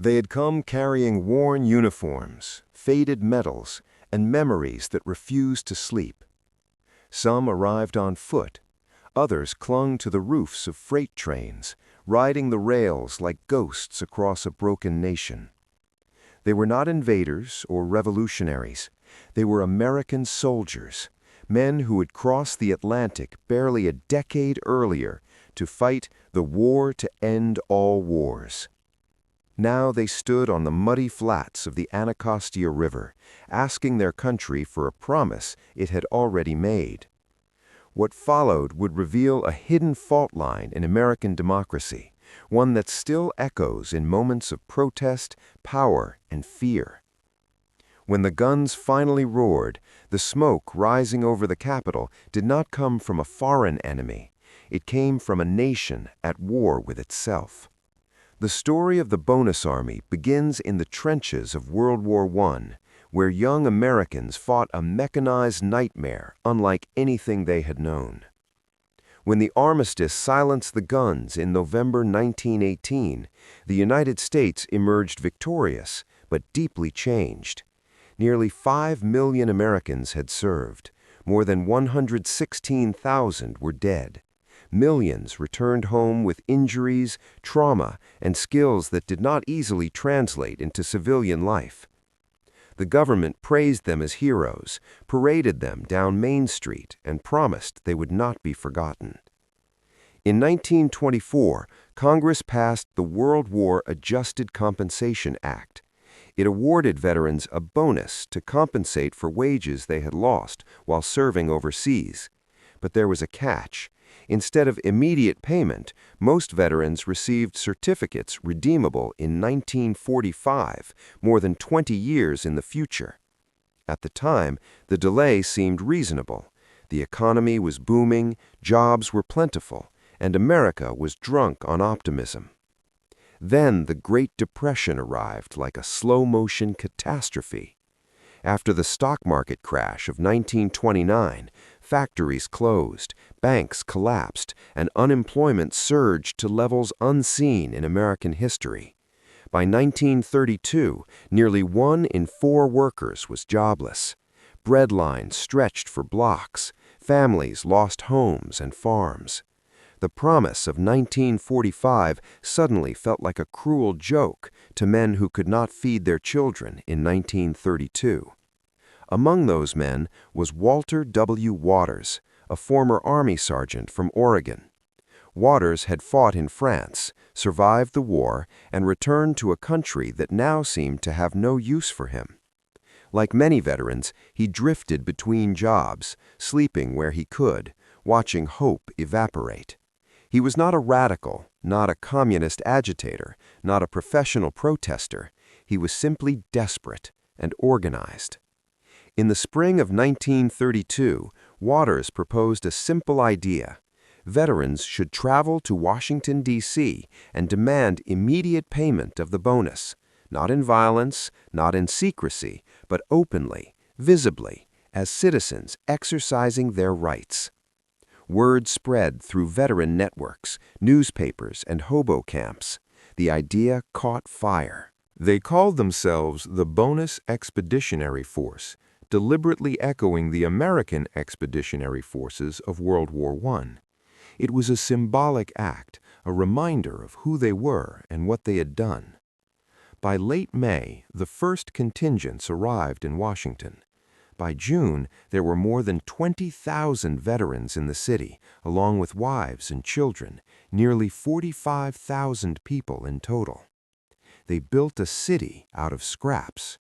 They had come carrying worn uniforms, faded medals, and memories that refused to sleep. Some arrived on foot. Others clung to the roofs of freight trains, riding the rails like ghosts across a broken nation. They were not invaders or revolutionaries. They were American soldiers, men who had crossed the Atlantic barely a decade earlier to fight the war to end all wars. Now they stood on the muddy flats of the Anacostia River, asking their country for a promise it had already made. What followed would reveal a hidden fault line in American democracy, one that still echoes in moments of protest, power, and fear. When the guns finally roared, the smoke rising over the Capitol did not come from a foreign enemy. It came from a nation at war with itself. The story of the Bonus Army begins in the trenches of World War I, where young Americans fought a mechanized nightmare unlike anything they had known. When the armistice silenced the guns in November 1918, the United States emerged victorious, but deeply changed. Nearly 5 million Americans had served. More than 116,000 were dead. Millions returned home with injuries, trauma, and skills that did not easily translate into civilian life. The government praised them as heroes, paraded them down Main Street, and promised they would not be forgotten. In 1924, Congress passed the World War Adjusted Compensation Act. It awarded veterans a bonus to compensate for wages they had lost while serving overseas. But there was a catch. Instead of immediate payment, most veterans received certificates redeemable in 1945, more than 20 years in the future. At the time, the delay seemed reasonable. The economy was booming, jobs were plentiful, and America was drunk on optimism. Then the Great Depression arrived like a slow-motion catastrophe. After the stock market crash of 1929, factories closed, banks collapsed, and unemployment surged to levels unseen in American history. By 1932, nearly 1 in 4 workers was jobless. Bread lines stretched for blocks. Families lost homes and farms. The promise of 1945 suddenly felt like a cruel joke to men who could not feed their children in 1932. Among those men was Walter W. Waters, a former Army sergeant from Oregon. Waters had fought in France, survived the war, and returned to a country that now seemed to have no use for him. Like many veterans, he drifted between jobs, sleeping where he could, watching hope evaporate. He was not a radical, not a communist agitator, not a professional protester. He was simply desperate and organized. In the spring of 1932, Waters proposed a simple idea. Veterans should travel to Washington, D.C. and demand immediate payment of the bonus, not in violence, not in secrecy, but openly, visibly, as citizens exercising their rights. Word spread through veteran networks, newspapers, and hobo camps. The idea caught fire. They called themselves the Bonus Expeditionary Force, deliberately echoing the American expeditionary forces of World War I. It was a symbolic act, a reminder of who they were and what they had done. By late May, the first contingents arrived in Washington. By June, there were more than 20,000 veterans in the city, along with wives and children, nearly 45,000 people in total. They built a city out of scraps.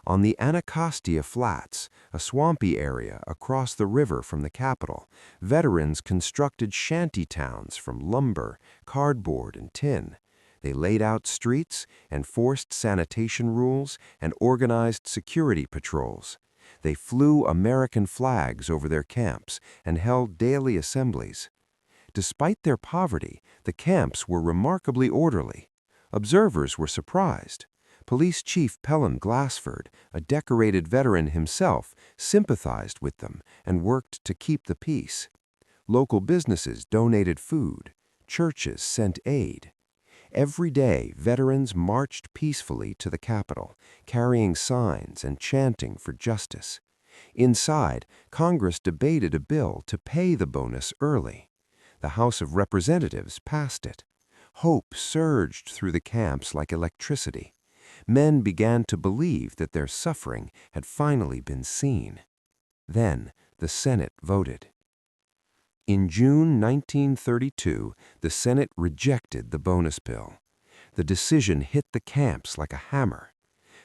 On the Anacostia Flats, a swampy area across the river from the Capitol, veterans constructed shanty towns from lumber, cardboard, and tin. They laid out streets, enforced sanitation rules, and organized security patrols. They flew American flags over their camps and held daily assemblies. Despite their poverty, the camps were remarkably orderly. Observers were surprised. Police Chief Pelham Glassford, a decorated veteran himself, sympathized with them and worked to keep the peace. Local businesses donated food. Churches sent aid. Every day, veterans marched peacefully to the Capitol, carrying signs and chanting for justice. Inside, Congress debated a bill to pay the bonus early. The House of Representatives passed it. Hope surged through the camps like electricity. Men began to believe that their suffering had finally been seen. Then the Senate voted. In June 1932, the Senate rejected the bonus bill. The decision hit the camps like a hammer.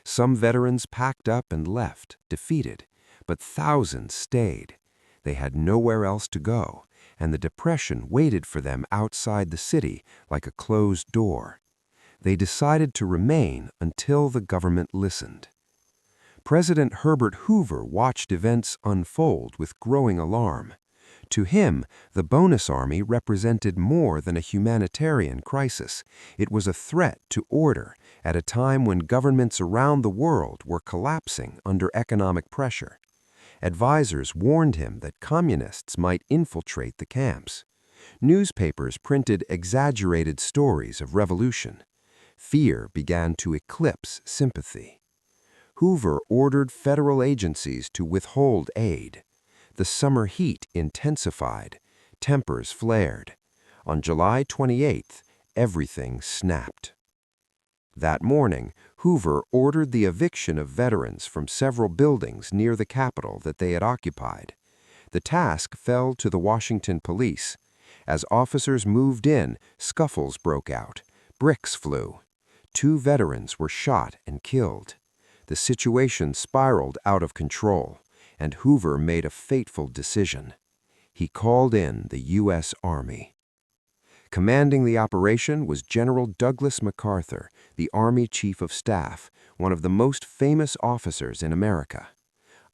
Some veterans packed up and left, defeated, but thousands stayed. They had nowhere else to go, and the depression waited for them outside the city like a closed door. They decided to remain until the government listened. President Herbert Hoover watched events unfold with growing alarm. To him, the bonus army represented more than a humanitarian crisis. It was a threat to order at a time when governments around the world were collapsing under economic pressure. Advisors warned him that communists might infiltrate the camps. Newspapers printed exaggerated stories of revolution. Fear began to eclipse sympathy. Hoover ordered federal agencies to withhold aid. The summer heat intensified. Tempers flared. On July 28th, everything snapped. That morning, Hoover ordered the eviction of veterans from several buildings near the Capitol that they had occupied. The task fell to the Washington police. As officers moved in, scuffles broke out. Bricks flew. 2 veterans were shot and killed. The situation spiraled out of control, and Hoover made a fateful decision. He called in the U.S. Army. Commanding the operation was General Douglas MacArthur, the Army Chief of Staff, one of the most famous officers in America.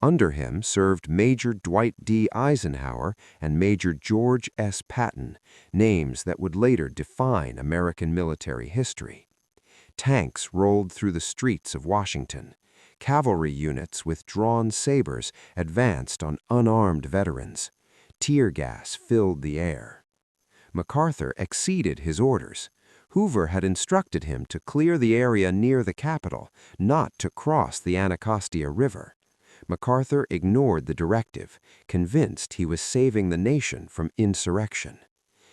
Under him served Major Dwight D. Eisenhower and Major George S. Patton, names that would later define American military history. Tanks rolled through the streets of Washington. Cavalry units with drawn sabers advanced on unarmed veterans. Tear gas filled the air. MacArthur exceeded his orders. Hoover had instructed him to clear the area near the Capitol, not to cross the Anacostia River. MacArthur ignored the directive, convinced he was saving the nation from insurrection.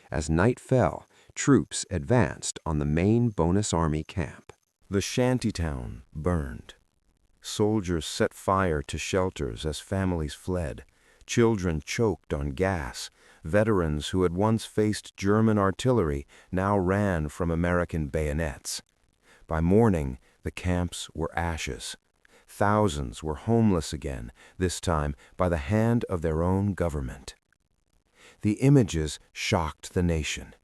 As night fell, troops advanced on the main bonus army camp. The shantytown burned. Soldiers set fire to shelters as families fled. Children choked on gas. Veterans who had once faced German artillery now ran from American bayonets. By morning, the camps were ashes. Thousands were homeless again, this time by the hand of their own government. The images shocked the nation.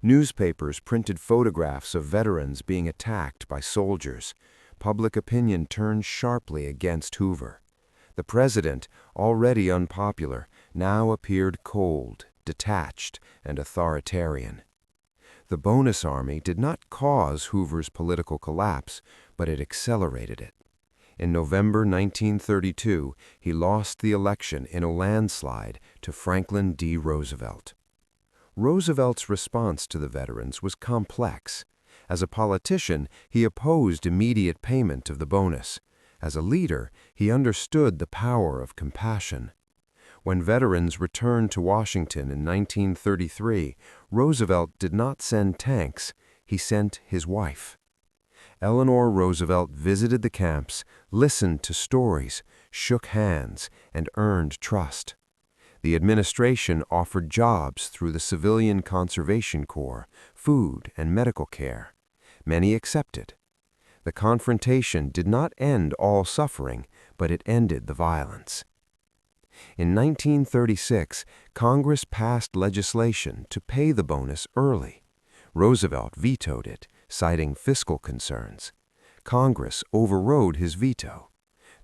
Newspapers printed photographs of veterans being attacked by soldiers. Public opinion turned sharply against Hoover. The president, already unpopular, now appeared cold, detached, and authoritarian. The bonus army did not cause Hoover's political collapse, but it accelerated it. In November 1932, he lost the election in a landslide to Franklin D. Roosevelt. Roosevelt's response to the veterans was complex. As a politician, he opposed immediate payment of the bonus. As a leader, he understood the power of compassion. When veterans returned to Washington in 1933, Roosevelt did not send tanks, he sent his wife. Eleanor Roosevelt visited the camps, listened to stories, shook hands, and earned trust. The administration offered jobs through the Civilian Conservation Corps, food and medical care. Many accepted. The confrontation did not end all suffering, but it ended the violence. In 1936, Congress passed legislation to pay the bonus early. Roosevelt vetoed it, citing fiscal concerns. Congress overrode his veto.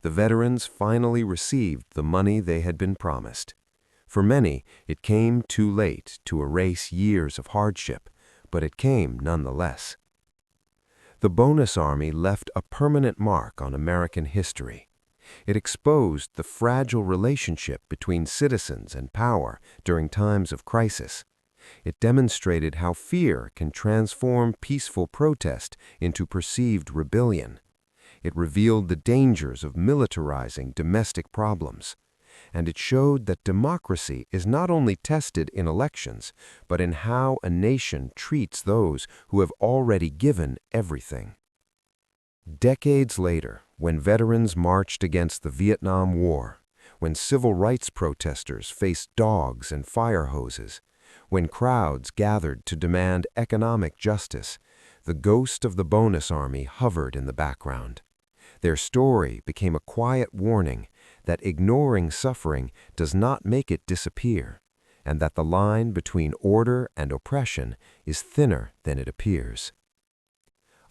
The veterans finally received the money they had been promised. For many, it came too late to erase years of hardship, but it came nonetheless. The bonus army left a permanent mark on American history. It exposed the fragile relationship between citizens and power during times of crisis. It demonstrated how fear can transform peaceful protest into perceived rebellion. It revealed the dangers of militarizing domestic problems. And it showed that democracy is not only tested in elections, but in how a nation treats those who have already given everything. Decades later, when veterans marched against the Vietnam War, when civil rights protesters faced dogs and fire hoses, when crowds gathered to demand economic justice, the ghost of the bonus army hovered in the background. Their story became a quiet warning that ignoring suffering does not make it disappear, and that the line between order and oppression is thinner than it appears.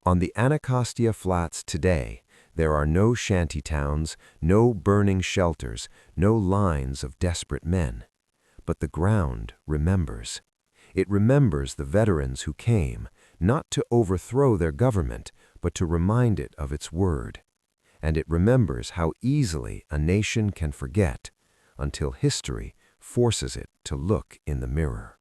On the Anacostia Flats today, there are no shantytowns, no burning shelters, no lines of desperate men. But the ground remembers. It remembers the veterans who came, not to overthrow their government, but to remind it of its word. And it remembers how easily a nation can forget until history forces it to look in the mirror.